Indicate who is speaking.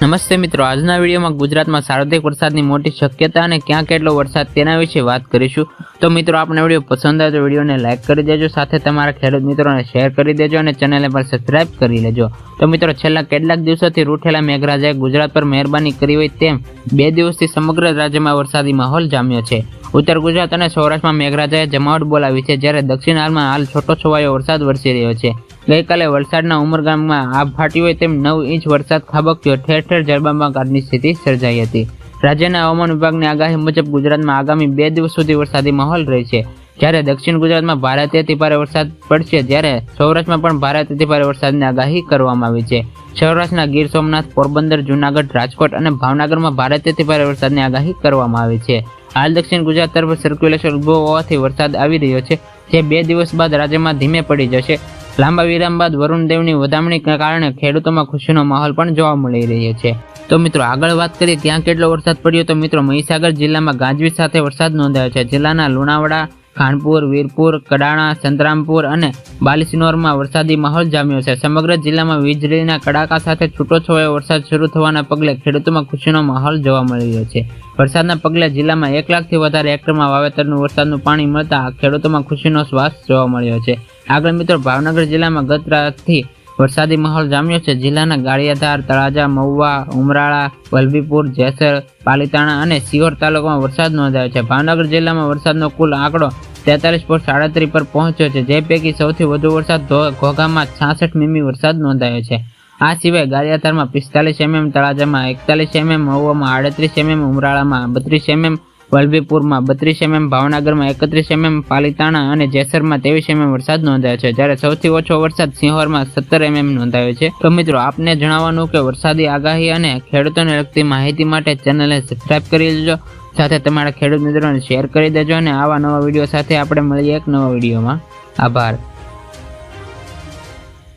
Speaker 1: નમસ્તે મિત્રો, આજના વિડીયોમાં ગુજરાતમાં સાર્વત્રિક વરસાદની મોટી શક્યતા અને ક્યાં કેટલો વરસાદ તેના વિશે વાત કરીશું। તો મિત્રો, આપને વિડીયો પસંદ આવે તો વિડીયોને લાઇક કરી દેજો, સાથે તમારા ખેડૂત મિત્રોને શેર કરી દેજો અને ચેનલને પણ સબસ્ક્રાઇબ કરી લેજો। તો મિત્રો, છેલ્લા કેટલાક દિવસોથી રૂઠેલા મેઘરાજાએ ગુજરાત પર મહેરબાની કરી હોય તેમ 2 દિવસથી સમગ્ર રાજ્યમાં વરસાદી માહોલ જામ્યો છે। ઉત્તર ગુજરાત અને સૌરાષ્ટ્રમાં મેઘરાજાએ જમાવટ બોલાવી છે, જ્યારે દક્ષિણ હાલમાં હાલ છોટો છવાયો વરસાદ વરસી રહ્યો છે। ગઈકાલે વલસાડના ઉમરગામમાં આભ ફાટી હોય તેમ 9 ઇંચ વરસાદ ખાબક્યો, ઠેર ઠેર જળબંબાકારની સ્થિતિ સર્જાઈ હતી। રાજ્યના હવામાન વિભાગની આગાહી મુજબ ગુજરાતમાં આગામી 2 દિવસ સુધી વરસાદી માહોલ રહેશે, જ્યારે દક્ષિણ ગુજરાતમાં ભારેથી ભારે વરસાદ પડશે, જ્યારે સૌરાષ્ટ્રમાં પણ ભારેથી ભારે વરસાદની આગાહી કરવામાં આવી છે। સૌરાષ્ટ્રના ગીર સોમનાથ, પોરબંદર, જૂનાગઢ, રાજકોટ અને ભાવનગરમાં ભારેથી ભારે વરસાદની આગાહી કરવામાં આવી છે। હાલ દક્ષિણ ગુજરાત તરફ સર્ક્યુલેશન ઉદ્ભવ હોવાથી વરસાદ આવી રહ્યો છે, જે 2 દિવસ બાદ રાજ્યમાં ધીમે પડી જશે। લાંબા વિરામ બાદ વરુણ દેવની વધામણીને કારણે ખેડૂતોમાં ખુશીનો માહોલ પણ જોવા મળી રહ્યો છે। તો મિત્રો, આગળ વાત કરીએ ક્યાં કેટલો વરસાદ પડ્યો તો મિત્રો, મહીસાગર જિલ્લામાં ગાજવીજ સાથે વરસાદ નોંધાયો છે। જિલ્લાના લુણાવાડા, ખાનપુર, વીરપુર, કડાણા, સંતરામપુર અને બાલીસિનોરમાં વરસાદી માહોલ જામ્યો છે। સમગ્ર જિલ્લામાં વીજળીના કડાકા સાથે છૂટોછવાયો વરસાદ શરૂ થવાના પગલે ખેડૂતોમાં ખુશીનો માહોલ જોવા મળી રહ્યો છે। વરસાદના પગલે જિલ્લામાં 1 લાખથી વધારે હેક્ટરમાં વાવેતરનું વરસાદનું પાણી મળતા ખેડૂતોમાં ખુશીનો શ્વાસ જોવા મળ્યો છે। આગળ મિત્રો, ભાવનગર જિલ્લામાં ગત રાતથી વરસાદી માહોલ જામ્યો છે। જિલ્લાના ગાળિયાધાર, તળાજા, મહુવા, ઉમરાળા, વલભીપુર, જેસર, પાલીતાણા અને સિહોર તાલુકામાં વરસાદ નોંધાયો છે। ભાવનગર જિલ્લામાં વરસાદનો કુલ આંકડો 43.37 પર પહોંચ્યો છે, જે પૈકી સૌથી વધુ વરસાદ ઘોઘામાં 66 મીમી વરસાદ નોંધાયો છે। આ સિવાય ગાળિયાધારમાં 45 mm, તળાજામાં 41 mm, મહુવામાં 38 mm, ઉમરાળામાં 32 mm, વલભીપુરમાં 32 mm, ભાવનગરમાં 31 mm, પાલીતાણા અને જેસરમાં 23 mm વરસાદ નોંધાયો છે, જ્યારે સૌથી ઓછો વરસાદ સિંહોરમાં 17 mm નોંધાયો છે। તો મિત્રો, આપને જણાવવાનું કે વરસાદી આગાહી અને ખેડૂતોને લગતી માહિતી માટે ચેનલને સબસ્ક્રાઇબ કરી લેજો, સાથે તમારા ખેડૂત મિત્રોને શેર કરી દેજો અને આવા નવા વિડીયો સાથે આપણે મળીએ એક નવા વિડીયોમાં। આભાર।